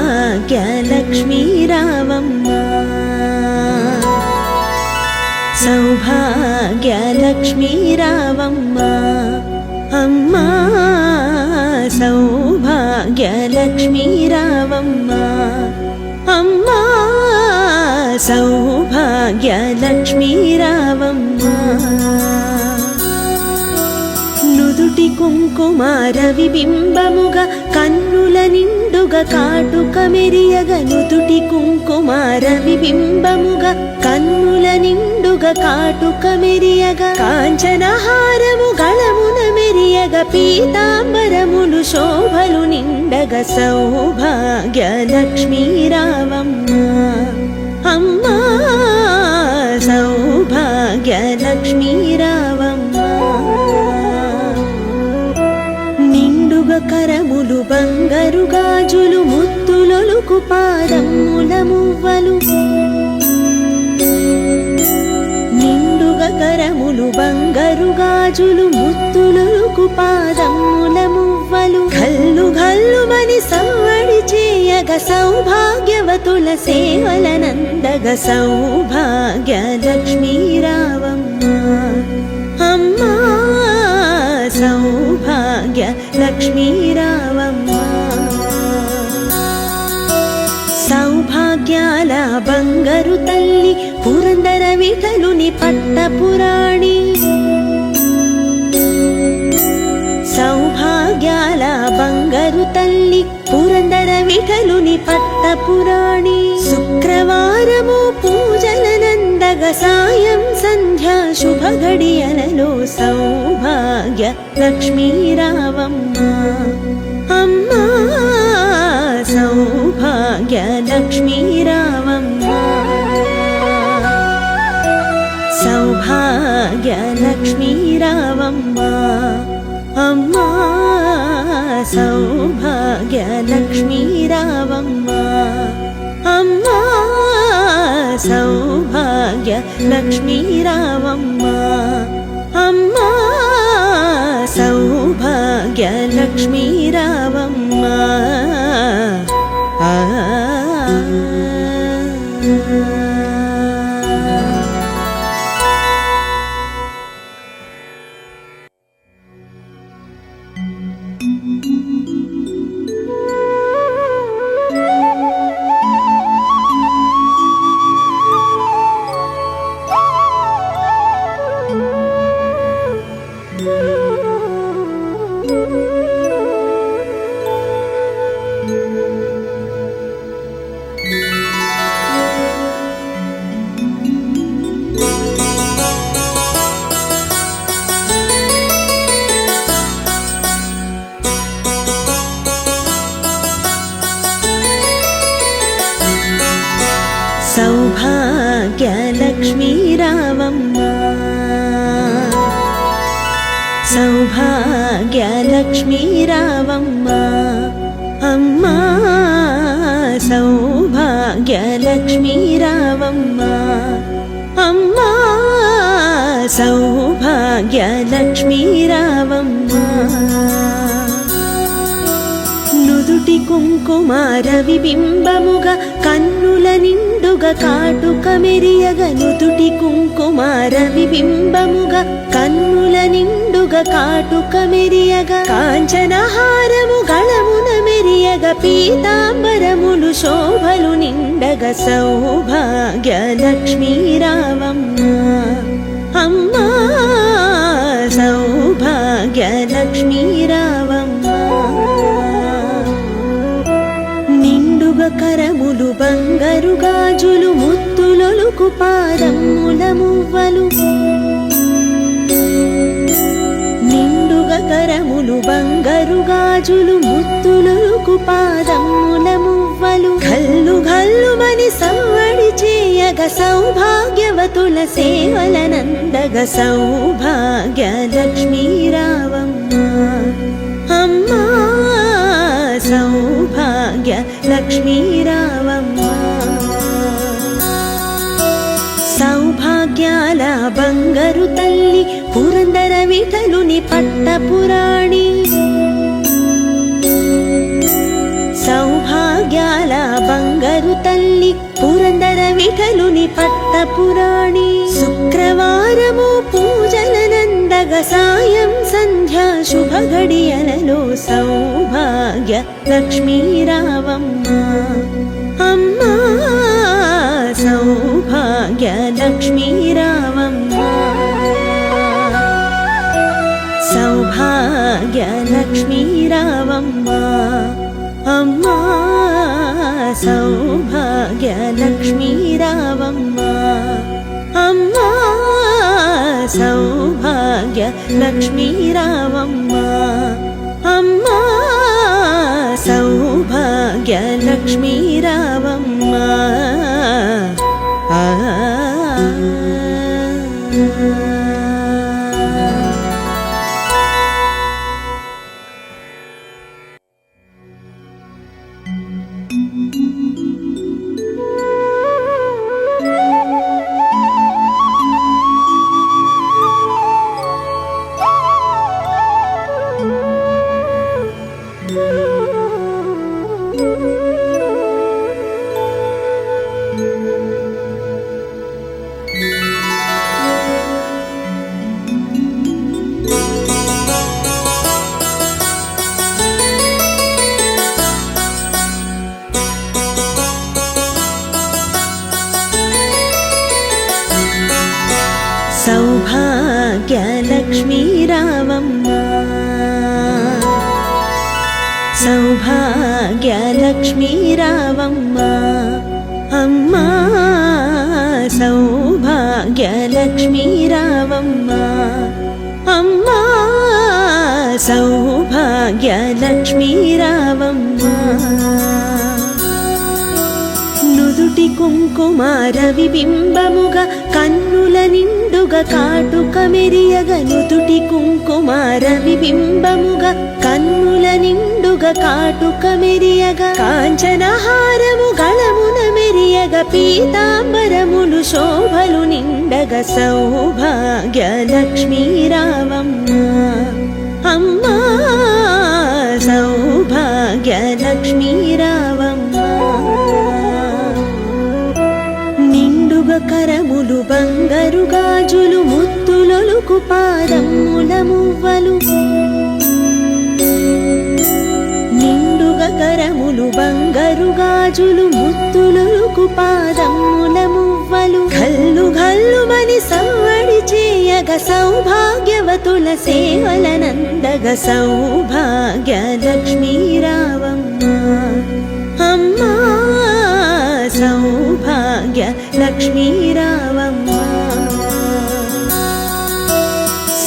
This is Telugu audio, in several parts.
సౌభాగ్యలక్ష్మీ రావమ్మ సౌభాగ్యలక్ష్మీ రావమ్మ అమ్మా సౌభాగ్యలక్ష్మీ రావమ్మ అమ్మా సౌభాగ్యలక్ష్మీ రావమ్మ నుదుటి కుంకుమార విబింబముగా కన్నుల నిండుగా కాటుక మెరియగ నుదుటి కుంకుమార విబింబముగా కన్నుల నిండుగా కాటుక మెరియగ కాంచనహారము గళమున మెరియగ పీతాంబరములు శోభలు నిండగ సౌభాగ్యలక్ష్మీ రావమ్మ అమ్మా సౌభాగ్యలక్ష్మీ రావమ్మ కరములు బంగారు గాజులు ముత్తులొలుకు పాదముల మువ్వలు నిండుగా కరములు బంగారు గాజులు ముత్తులొలుకు పాదముల మువ్వలు గల్లు గల్లుమని సవ్వడి చేయగ సౌభాగ్యవతుల సేవలనందగ సౌభాగ్యలక్ష్మీ రావమ్మ అమ్మా సౌభాగ్యలక్ష్మీ రావమ్మ సౌభాగ్యాల బంగారు తల్లి పురందర విఠలుని పట్టపురాణి సౌభాగ్యాల బంగారు తల్లి పురందర విఠలుని పట్టపురాణి శుక్రవారము పూజలనందగ సాయం సంధ్యా శుభ గడియలలో సౌభాగ్య లక్ష్మీ రావమ్మ అమ్మా సౌభాగ్య లక్ష్మీ రావమ్మ సౌభాగ్య లక్ష్మీ రావమ్మ అమ్మా సౌభాగ్య లక్ష్మీ రావమ్మ అమ్మా సౌభాగ్య లక్ష్మీ రావమ్మ అమ్మా సౌభాగ్య లక్ష్మీ రావమ్మ సౌభాగ్యలక్ష్మీ రావమ్మ సౌభాగ్యలక్ష్మీ రావమ్మ అమ్మా సౌభాగ్యలక్ష్మీ రావమ్మ అమ్మా సౌభాగ్యలక్ష్మీ రావమ్మ నుదుటి కుంకుమార విబింబముగా కన్నుల నిండుగా కాటుక మెరియగ నుదుటి కుంకుమార విబింబముగా కన్నుల నిండుగా కాటుక మెరియగ కాంచనహారము గళమున మెరియగ పీతాంబరములు శోభలు నిండగ సౌభాగ్యలక్ష్మీ రావమ్మ అమ్మా సౌభాగ్యలక్ష్మీ రావమ్మ కరములు బంగారు గాజులు ముత్తులొలుకు పాదముల మువ్వలు బంగారు గాజులు ముత్తులొలుకు పాదముల మువ్వలు ఘల్లు ఘల్లుమని సవ్వడి చేయగ సౌభాగ్యవతుల సేవలనందగ సౌభాగ్య లక్ష్మీ రావమ్మ అమ్మా సౌభాగ్య లక్ష్మీ రావమ్మ సౌభాగ్యాల బంగారు తల్లి పురందర విఠలుని పట్టపురాణి సౌభాగ్యాల బంగారు తల్లి పురందర విఠలుని పట్టపురాణి శుక్రవారము పూజలనందగ సాయం సంధ్యా శుభ గడియలలో సౌభాగ్య లక్ష్మీ రావమ్మ అమ్మా సౌభాగ్య లక్ష్మీ రావమ్మ సౌభాగ్య లక్ష్మీ రావమ్మ అమ్మా సౌభాగ్య లక్ష్మీ రావమ్మ అమ్మా సౌభాగ్య లక్ష్మీ రావమ్మ అమ్మా సౌభాగ్య లక్ష్మీ రావమ్మ సౌభాగ్య లక్ష్మీ రావమ్మ సౌభాగ్య లక్ష్మీ రావమ్మ అమ్మా సౌభాగ్య లక్ష్మీ రావమ్మ అమ్మా సౌభాగ్య లక్ష్మీ రావమ్మ నుదుటి కుంకుమార విబింబముగా కన్నుల నిండుగా కాటుక మెరియగ నుదుటి కుంకుమార విబింబముగా కన్నుల నిండుగా కాటుక మెరియగ కాంచనహారము గళమున మెరియగ పీతాంబరములు శోభలు నిండగ సౌభాగ్య లక్ష్మీ రావమ్మ అమ్మా సౌభాగ్య లక్ష్మీ రావమ్మ నిండుగా కరములు బంగారు గాజులు ముత్తులొలుకు పాదముల మువ్వలు నిండుగా కరములు బంగారు గాజులు ముత్తులొలుకు పాదముల మువ్వలు ఘల్లు ఘల్లుమని సవ్వడి చేయగ సౌభాగ్యవతుల సేవలనందగ సౌభాగ్య లక్ష్మీ రావమ్మ అమ్మా సౌభాగ్య లక్ష్మీ రావమ్మ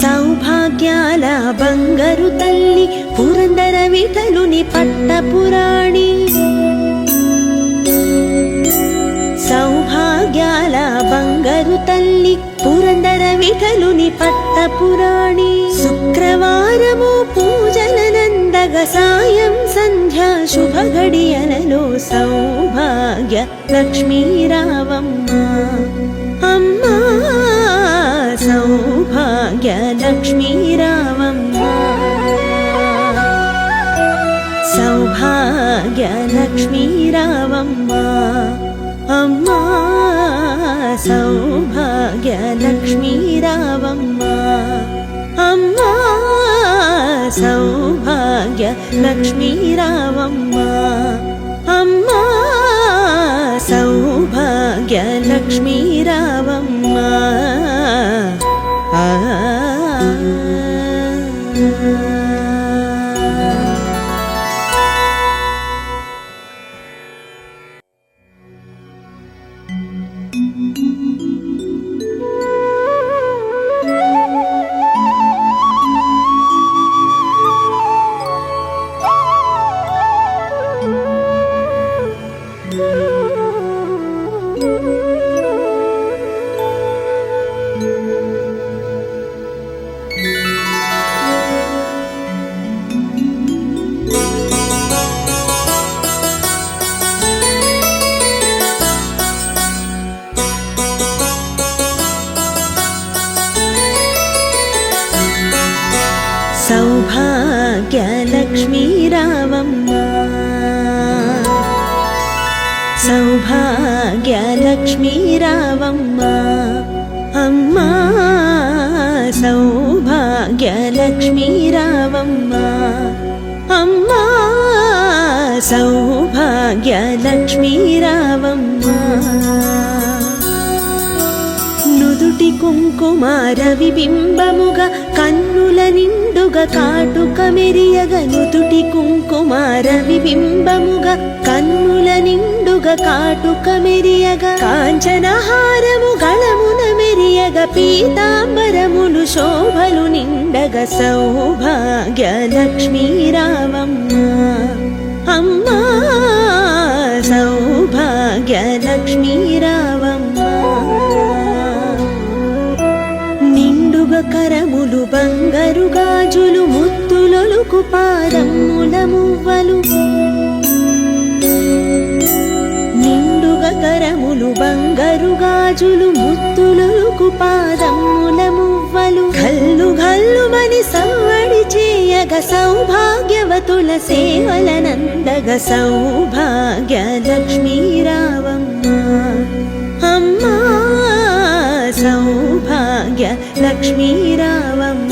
సౌభాగ్యాల బంగారు తల్లి పురందర విఠలుని పట్టపురాణి సౌభాగ్యాల బంగారు తల్లి పురందర విఠలుని పట్టపురాణి శుక్రవారము పూజలనందగ సాయం సంధ్యా శుభ గడియలలో సౌభాగ్య లక్ష్మీ రావమ్మ అమ్మా సౌభాగ్య లక్ష్మీ రావమ్మ సౌభాగ్య లక్ష్మీ రావమ్మ అమ్మా సౌభాగ్య లక్ష్మీ రావమ్మ అమ్మా సౌభాగ్య లక్ష్మీ రావమ్మ అమ్మా సౌభాగ్య లక్ష్మీ రావమ్మ సౌభాగ్యలక్ష్మీ రావమ్మ సౌభాగ్యలక్ష్మీ రావమ్మ అమ్మా సౌభాగ్యలక్ష్మీ రావమ్మ అమ్మా సౌభాగ్యలక్ష్మీ రావమ్మ నుదుటి కుంకుమార విబింబముగా కన్నుల నిండుగా కాటుక మెరియగ నుదుటి కుంకుమార విబింబముగా కన్నుల నిండుగా కాటుక మెరియగ కాంచనహారము గళమున మెరియగ పీతాంబరములు శోభలు నిండగ సౌభాగ్యలక్ష్మీ రావమ్మ అమ్మా సౌభాగ్యలక్ష్మీ రావమ్మ నిండుగా కరములు బంగారు గాజులు ముత్తులొలుకు పాదముల మువ్వలు నిండుగా కరములు బంగారు గాజులు ముత్తులొలుకు పాదముల మువ్వలు గల్లు గల్లుమని సవ్వడి చేయగ సౌభాగ్యవతుల సేవలనందగ సౌభాగ్యలక్ష్మీ రావమ్మ అమ్మా సౌభాగ్యలక్ష్మీ రావమ్మ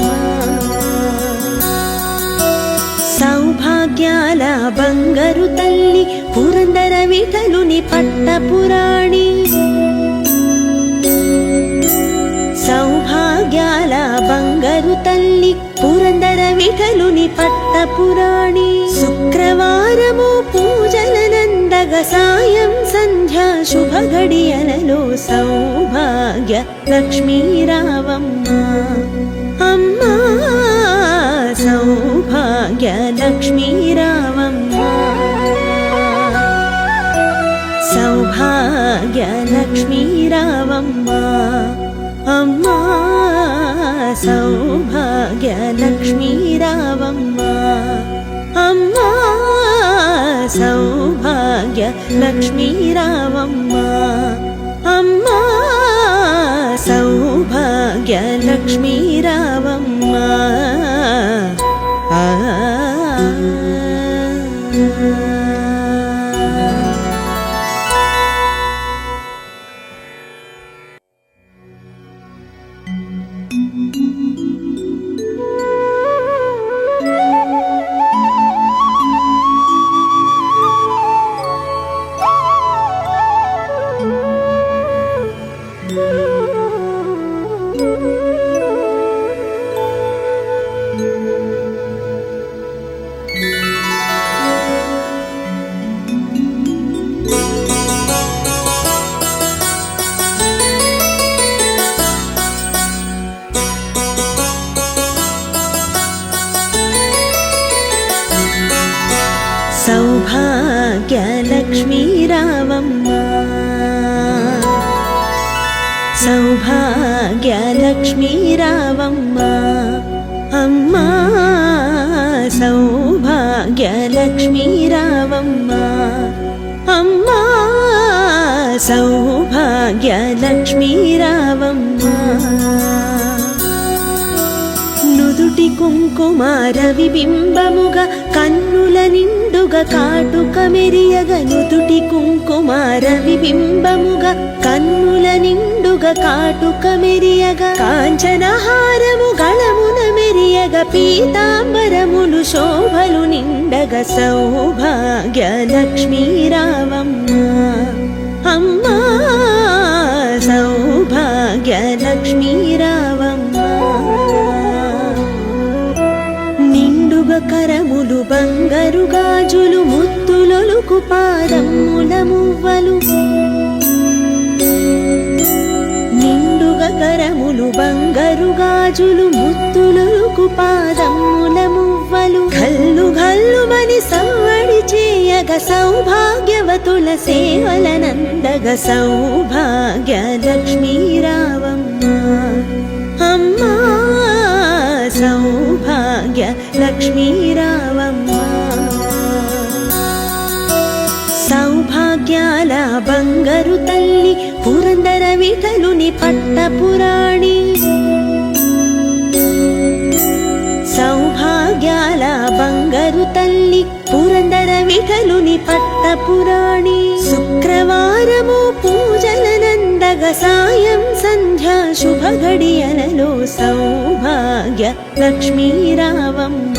సౌభాగ్యాల బంగారు తల్లి పురందర విఠలుని పట్టపురాణి సౌభాగ్యాల బంగారు తల్లి పురందర విఠలుని పట్టపురాణి శుక్రవారము పూజలనందగ సాయం సంధ్యా శుభ గడియలలో సౌభాగ్య లక్ష్మీ రావమ్మ అమ్మా సౌభాగ్య లక్ష్మీ రావమ్మ సౌభాగ్య లక్ష్మీ రావమ్మ అమ్మా సౌభాగ్య లక్ష్మీ రావమ్మ అమ్మా సౌభాగ్య లక్ష్మీ రావమ్మ అమ్మా సౌభాగ్య లక్ష్మీ రావమ్మ సౌభాగ్యలక్ష్మీ రావమ్మ సౌభాగ్యలక్ష్మీ రావమ్మ అమ్మా సౌభాగ్యలక్ష్మీ రావమ్మ అమ్మా సౌభాగ్యలక్ష్మీ రావమ్మ నుదుటి కుంకుమార విబింబముగా కన్నుల నిండుగా కాటుక మెరియగ నుదుటి కుంకుమార విబింబముగా కన్నుల నిండుగా కాటుక మెరియగ కాంచనహారము గళమున మెరియగ పీతాంబరములు శోభలు నిండగ సౌభాగ్యలక్ష్మీ రావమ్మ అమ్మా సౌభాగ్యలక్ష్మీ రావమ్మ నిండుగా కరములు బంగారు గాజులు ముత్తులొలుకు పాదముల మువ్వలు నిండుగా కరములు బంగారు గాజులు ముత్తులొలుకు పాదముల మువ్వలు గల్లు గల్లుమని సవ్వడి చేయగ సౌభాగ్యవతుల సేవలనందగ సౌభాగ్యలక్ష్మీ రావమ్మ అమ్మా సౌభాగ్యలక్ష్మీ రావమ్మ సౌభాగ్యాల బంగారు తల్లి పురందర విఠలుని పట్టపురాణి సౌభాగ్యాల వీటలుని పట్టపురాణి శుక్రవారము పూజలనందగ సాయం సంధ్యా శుభ గడియలలో సౌభాగ్య లక్ష్మీ రావమ్మ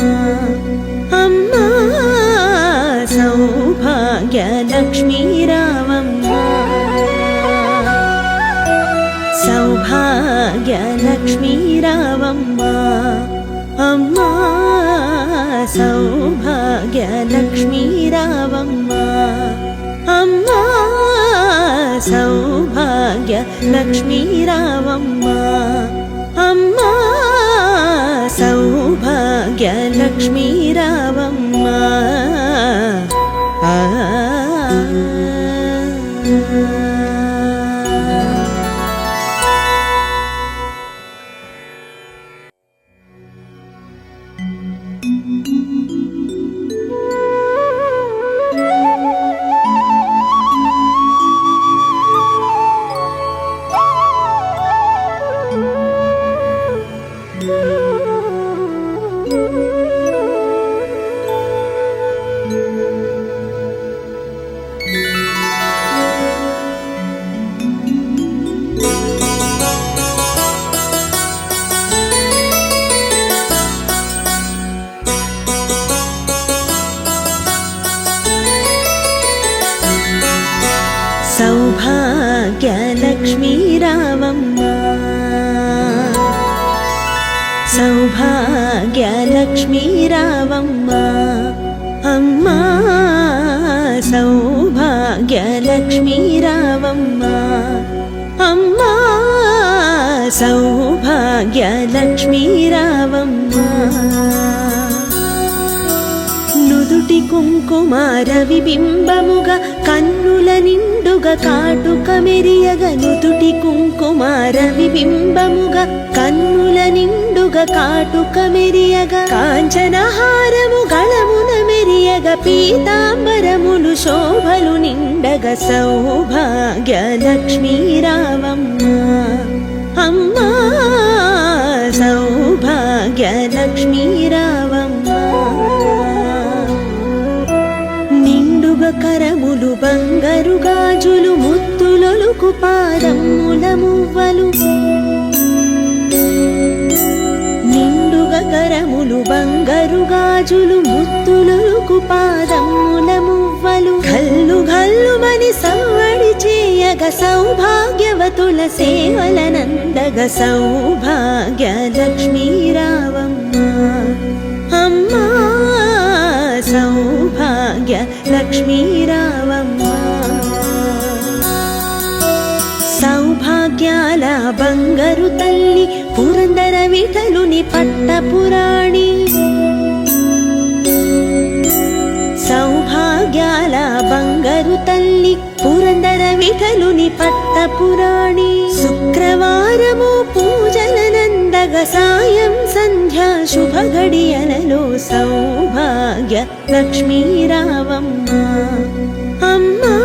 అమ్మా సౌభాగ్య లక్ష్మీ రావమ్మ సౌభాగ్య లక్ష్మీ రావమ్మ అమ్మా సౌభాగ్య లక్ష్మీ రావమ్మ అమ్మా సౌభాగ్య లక్ష్మీ రావమ్మ అమ్మా సౌభాగ్య లక్ష్మీ రావమ్మ సౌభాగ్య లక్ష్మీ రావమ్మ సౌభాగ్య లక్ష్మీ రావమ్మ అమ్మా సౌభాగ్య లక్ష్మీ రావమ్మ అమ్మా సౌభాగ్య లక్ష్మీ రావమ్మ నుదుటి కుంకుమార విబింబముగా కన్నుల నిండుగా కాటుక మెరియగ నుదుటి కుంకుమార విబింబముగా కన్నుల నిండుగా కాటుక మెరియగ కాంచనహారము గళమున మెరియగ పీతాంబరములు శోభలు నిండగ సౌభాగ్య లక్ష్మీ రావమ్మ అమ్మా సౌభాగ్య లక్ష్మీ రావమ్మ కరములు బంగారు గాజులు ముత్తులొలుకు పాదముల మువ్వలు నిండుగా కరములు బంగారు గాజులు ముత్తులొలుకు పాదముల మువ్వలు గల్లు గల్లుమని సవ్వడి చేయగ సౌభాగ్యవతుల సేవలనందగ సౌభాగ్య లక్ష్మీ రావమ్మ అమ్మా సౌభాగ్య లక్ష్మీ రావమ్మ సౌభాగ్యాల బంగారు తల్లి పురందర విఠలుని పట్టపురాణి సౌభాగ్యాల బంగారు తల్లి పురందర విఠలుని పట్టపురాణి శుక్రవారము పూజలనందగ సాయం సంధ్యా శుభ గడియలలో సౌభాగ్య లక్ష్మీ రావమ్మ అమ్మా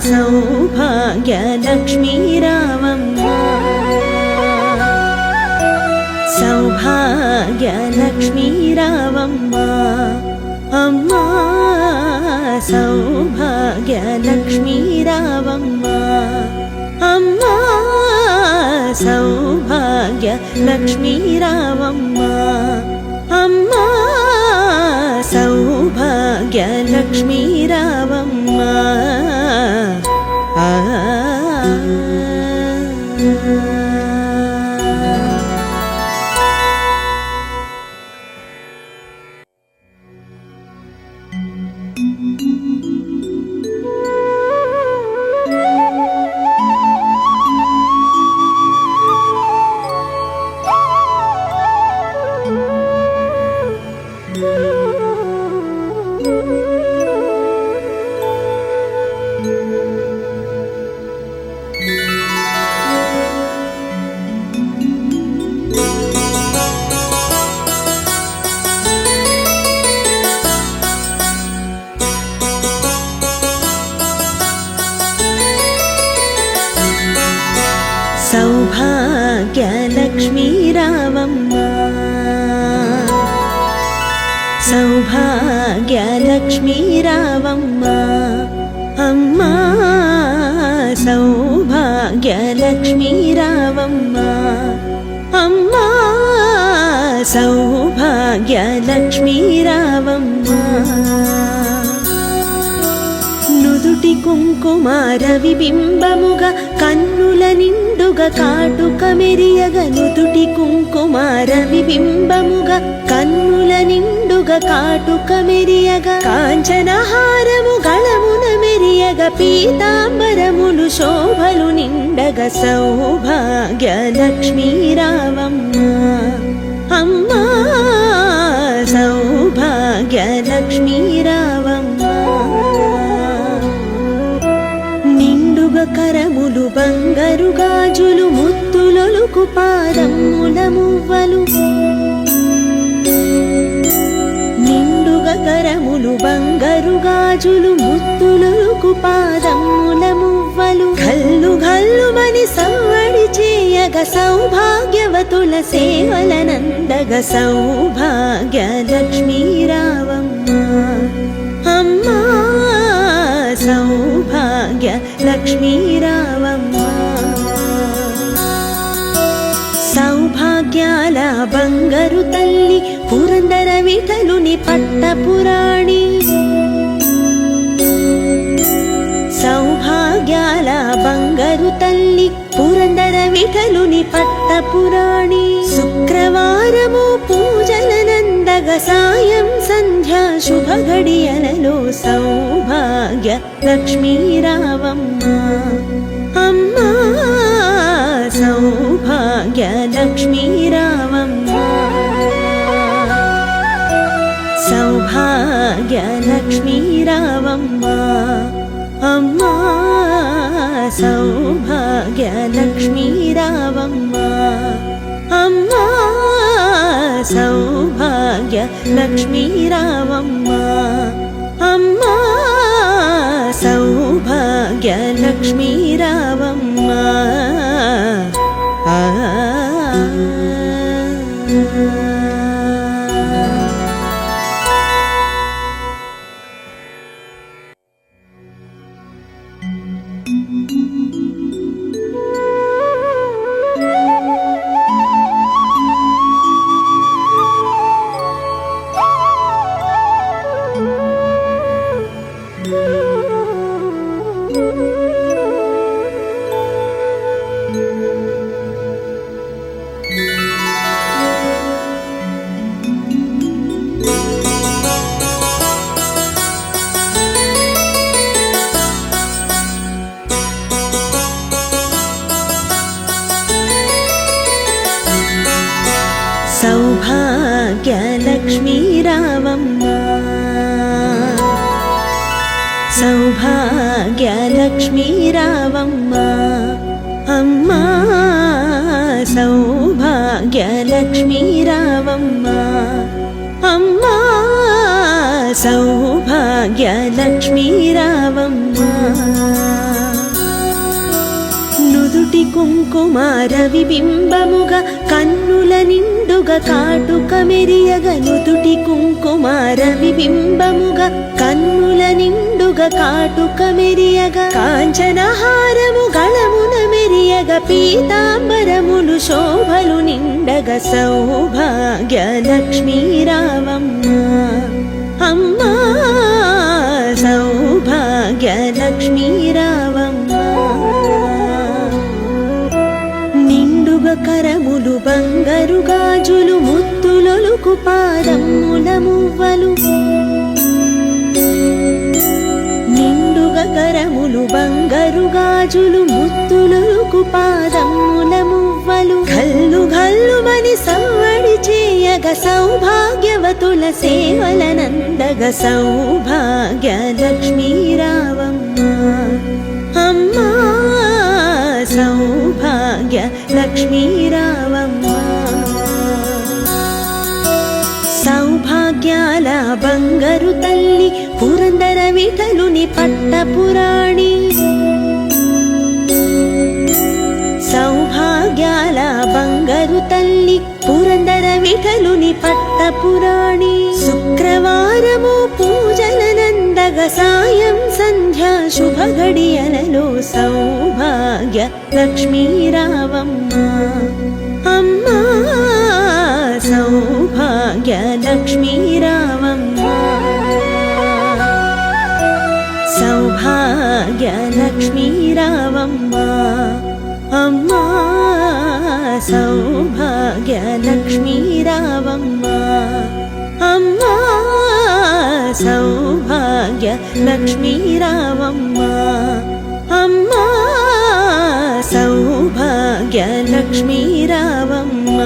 సౌభాగ్య లక్ష్మీ రావమ్మ సౌభాగ్య లక్ష్మీ రావమ్మ అమ్మా సౌభాగ్య లక్ష్మీ రావమ్మ అమ్మా సౌభాగ్య లక్ష్మీ రావమ్మ అమ్మా సౌభాగ్య లక్ష్మీ రావమ్మ సౌభాగ్య లక్ష్మీ రావమ్మ సౌభాగ్యలక్ష్మీ రావమ్మ అమ్మా సౌభాగ్యలక్ష్మీ రావమ్మ అమ్మా సౌభాగ్యలక్ష్మీ రావమ్మ నుదుటి కుంకుమార విబింబముగా కన్నుల నిండుగా కాటుక మెరియగ నుదుటి కుంకుమార విబింబముగా కన్నుల నిండుగా కాటుక మెరియగ కాంచనహారము గళమున మెరియగ పీతాంబరములు శోభలు నిండగ సౌభాగ్యలక్ష్మీ రావమ్మ అమ్మా సౌభాగ్యలక్ష్మీ రావమ్మ నిండుగా కరములు బంగారు గాజులు ముత్తులొలుకు పాదముల మువ్వలు నిండుగా కరములు బంగారు గాజులు ముత్తులొలుకు పాదముల మువ్వలు గల్లు గల్లుమని సవ్వడి చేయగ సౌభాగ్యవతుల సేవలనందగ సౌభాగ్యలక్ష్మీ రావమ్మ అమ్మా సౌభాగ్యలక్ష్మీ రావమ్మ సౌభాగ్యాల బంగారు తల్లి పురందర విఠలుని పట్టపురాణి సౌభాగ్యాల బంగారు తల్లి పురందర విఠలుని పట్టపురాణి శుక్రవారము పూజలనందగ సాయం సంధ్యా శుభ గడియలలో సౌభాగ్యలక్ష్మీ రావమ్మ అమ్మా సౌభాగ్యలక్ష్మీ రావమ్మ సౌభాగ్యలక్ష్మీ రావమ్మ అమ్మా సౌభాగ్యలక్ష్మీ రావమ్మ అమ్మా సౌభాగ్యలక్ష్మీ రావమ్మ అమ్మా సౌభాగ్యలక్ష్మీ రావమ్మ సౌభాగ్యలక్ష్మీ రావమ్మ సౌభాగ్యలక్ష్మీ రావమ్మ అమ్మా సౌభాగ్యలక్ష్మీ రావమ్మ అమ్మా సౌభాగ్యలక్ష్మీ రావమ్మ నుదుటి కుంకుమార విబింబముగా కన్నుల నిండుగా కాటుక మెరియగ నుదుటి కుంకుమార విబింబముగా కన్నుల నిండుగా కాటుక మెరియగ కాంచనహారము గళమున మెరియగ పీతాంబరములు శోభలు నిండగ సౌభాగ్యలక్ష్మీ రావమ్మ అమ్మా సౌభాగ్యలక్ష్మీ రావమ్మ నిండుగా కరములు బంగారు గాజులు ముత్తులొలుకు పాదముల మువ్వలు నిండుగా కరములు బంగారు గాజులు ముత్తులొలుకు పాదముల మువ్వలు గల్లు గల్లుమని సవ్వడి చేయగ సౌభాగ్యవతుల సేవలనందగ సౌభాగ్యలక్ష్మీ రావమ్మ అమ్మా సౌభాగ్యలక్ష్మీ రావమ్మ సౌభాగ్యాల బంగారు తల్లి పురందర విఠలుని పట్టపురాణి సౌభాగ్యాల బంగారు తల్లి పురందర విఠలుని పట్టపురాణి శుక్రవారం సాయం సంధ్యా శుభ గడియలలో సౌభాగ్య లక్ష్మీ రావమ్మ అమ్మా సౌభాగ్య లక్ష్మీ రావమ్మ సౌభాగ్య లక్ష్మీ రావమ్మ అమ్మా సౌభాగ్య లక్ష్మీ రావమ్మ అమ్మా సౌభాగ్య లక్ష్మీ రావమ్మ అమ్మా సౌభాగ్య లక్ష్మీ రావమ్మ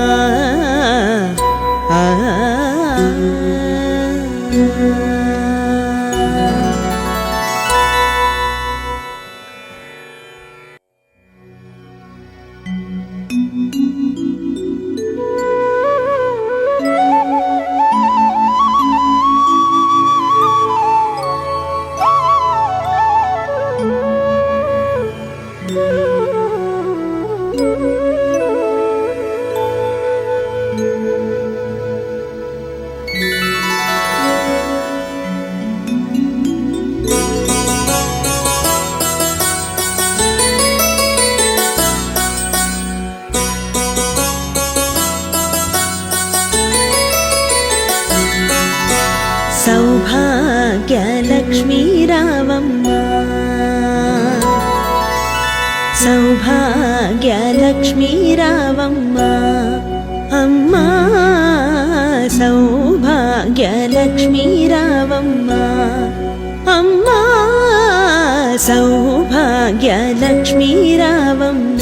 సౌభాగ్య లక్ష్మీ రావమ్మ సౌభాగ్య లక్ష్మీ రావమ్మ అమ్మా సౌభాగ్య లక్ష్మీ రావమ్మ అమ్మా సౌభాగ్య లక్ష్మీ రావమ్మ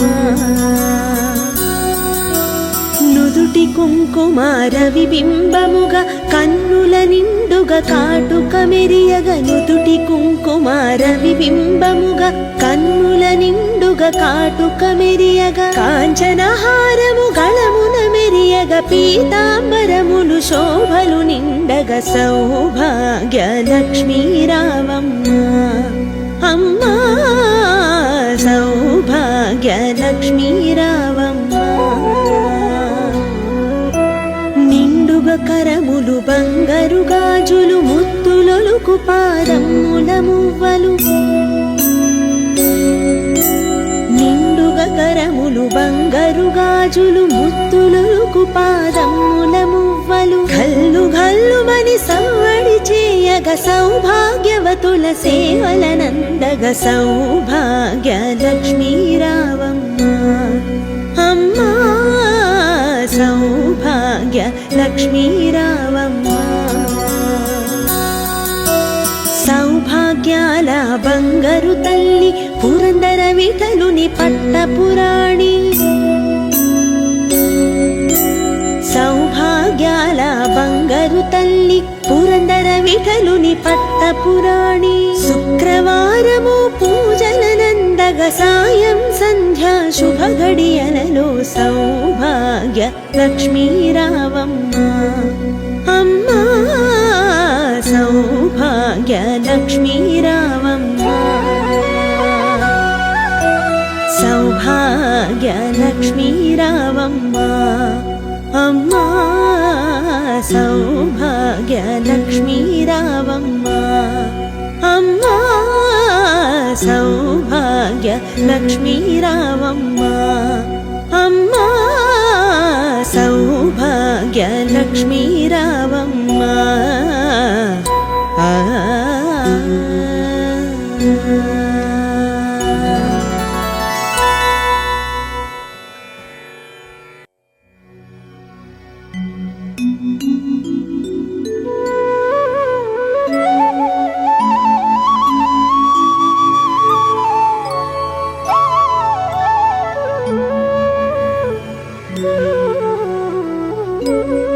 నుదుటి కుంకుమార విబింబముగా కన్నుల నిండుగా కాటుక మెరియగ నుదుటి కుంకుమార విబింబముగా కన్నుల నిండుగా కాటుక మెరియగ కాంచనహారము గళమున మెరియగ పీతాంబరములు శోభలు నిండగ సౌభాగ్య లక్ష్మీ రావమ్మ అమ్మా సౌభాగ్య లక్ష్మీ రావమ్మ నిండుగా కరములు బంగారు గాజులు ముత్తులొలుకు పాదముల మువ్వలు నిండుగా కరములు బంగారు గాజులు ముత్తులొలుకు పాదముల మువ్వలు గల్లు గల్లుమని సవ్వడి చేయగ సౌభాగ్యవతుల సేవలనందగ సౌభాగ్య లక్ష్మీ రావమ్మ అమ్మా సౌభాగ్య లక్ష్మీ రావమ్మ సౌభాగ్యాల బంగారు తల్లి పురందర విఠలుని పట్టపురాణి సౌభాగ్యాల బంగారు తల్లి పురందర విఠలుని పట్టపురాణి శుక్రవారము పూజలనందగ సాయం సంధ్యా శుభ గడియలలో సౌభాగ్య లక్ష్మీ రావమ్మ అమ్మా సౌభాగ్య లక్ష్మీ రావమ్మ సౌభాగ్య లక్ష్మీ రావమ్మ అమ్మా సౌభాగ్య లక్ష్మీ రావమ్మ అమ్మా సౌభాగ్య లక్ష్మీ రావమ్మ అమ్మా సౌభాగ్య లక్ష్మీ రావమ్మ Thank you.